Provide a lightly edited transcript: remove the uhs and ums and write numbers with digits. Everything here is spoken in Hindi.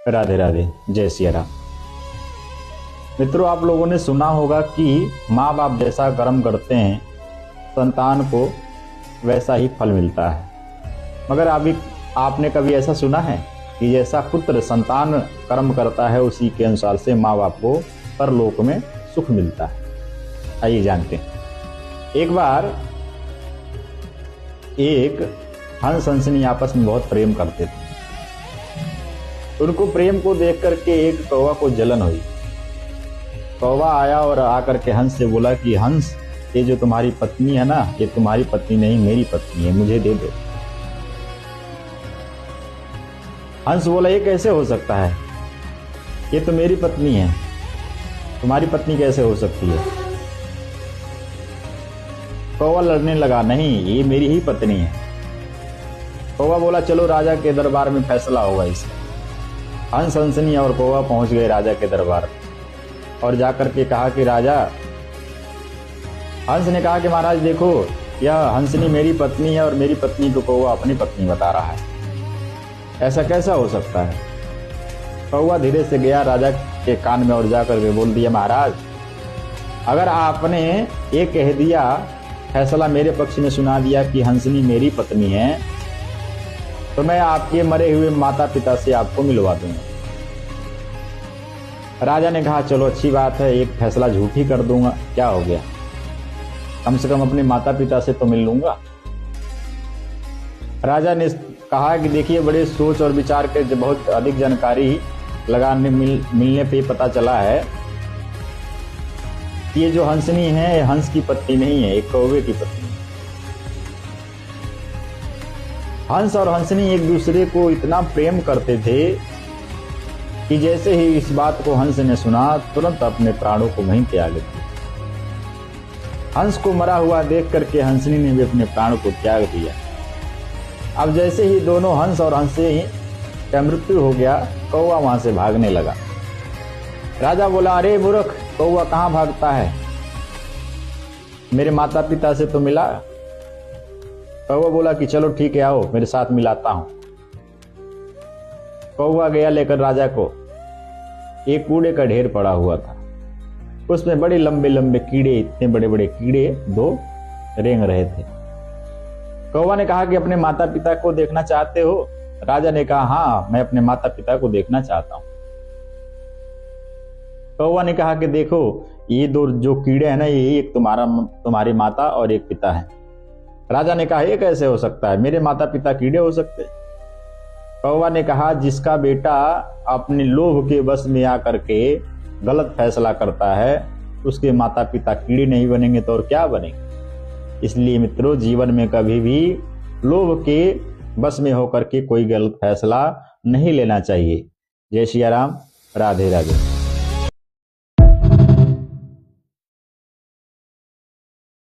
राधे राधे, जय सिया राम। मित्रों, आप लोगों ने सुना होगा कि माँ बाप जैसा कर्म करते हैं संतान को वैसा ही फल मिलता है। मगर अभी आपने कभी ऐसा सुना है कि जैसा पुत्र संतान कर्म करता है उसी के अनुसार से माँ बाप को परलोक में सुख मिलता है? आइए जानते हैं। एक बार एक हंस हंसनी आपस में बहुत प्रेम करते थे। उनको प्रेम को देख करके एक कौवा को जलन हुई। कौवा आया और आकर के हंस से बोला कि हंस, ये जो तुम्हारी पत्नी है ना, ये तुम्हारी पत्नी नहीं मेरी पत्नी है, मुझे दे दो। हंस बोला, ये कैसे हो सकता है, ये तो मेरी पत्नी है, तुम्हारी पत्नी कैसे हो सकती है? कौवा लड़ने लगा, नहीं ये मेरी ही पत्नी है। कौवा बोला, चलो राजा के दरबार में फैसला होगा इसका। हंस हंसनी और कौवा पहुंच गए राजा के दरबार और जाकर के कहा कि राजा, हंस ने कहा कि महाराज देखो, यह हंसनी मेरी पत्नी है और मेरी पत्नी को कौवा अपनी पत्नी बता रहा है, ऐसा कैसा हो सकता है? कौवा धीरे से गया राजा के कान में और जाकर के बोल दिया, महाराज अगर आपने ये कह दिया, फैसला मेरे पक्ष में सुना दिया कि हंसनी मेरी पत्नी है, तो मैं आपके मरे हुए माता पिता से आपको मिलवा दूंगा। राजा ने कहा, चलो अच्छी बात है, एक फैसला झूठ ही कर दूंगा, क्या हो गया, कम से कम अपने माता पिता से तो मिल लूंगा। राजा ने कहा कि देखिए, बड़े सोच और विचार के बहुत अधिक जानकारी लगाने मिलने पे पता चला है कि ये जो हंसनी है हंस की पत्नी नहीं है, एक कौवे की पत्नी। हंस और हंसनी एक दूसरे को इतना प्रेम करते थे कि जैसे ही इस बात को हंस ने सुना, तुरंत अपने प्राणों को वहीं त्याग दिया। हंस को मरा हुआ देख करके हंसनी ने भी अपने प्राणों को त्याग दिया। अब जैसे ही दोनों हंस और हंसनी का मृत्यु हो गया, कौवा वहां से भागने लगा। राजा बोला, अरे मूर्ख, कौवा कहां भागता है, मेरे माता पिता से तो मिला। कौवा बोला कि चलो ठीक है, आओ मेरे साथ मिलाता हूं। कौवा गया लेकर राजा को। एक कूड़े का ढेर पड़ा हुआ था, उसमें बड़े लंबे लंबे कीड़े, इतने बड़े बड़े कीड़े दो रेंग रहे थे। कौवा ने कहा कि अपने माता पिता को देखना चाहते हो? राजा ने कहा, हाँ मैं अपने माता पिता को देखना चाहता हूं। कौवा ने कहा कि देखो, ये दो जो कीड़े हैं ना, ये एक तुम्हारी माता और एक पिता है। राजा ने कहा, ये कैसे हो सकता है, मेरे माता पिता कीड़े हो सकते? कौवा ने कहा, जिसका बेटा अपने लोभ के वश में आकर के गलत फैसला करता है, उसके माता पिता कीड़े नहीं बनेंगे तो और क्या बनेंगे? इसलिए मित्रों, जीवन में कभी भी लोभ के वश में होकर के कोई गलत फैसला नहीं लेना चाहिए। जय सिया राम, राधे राधे।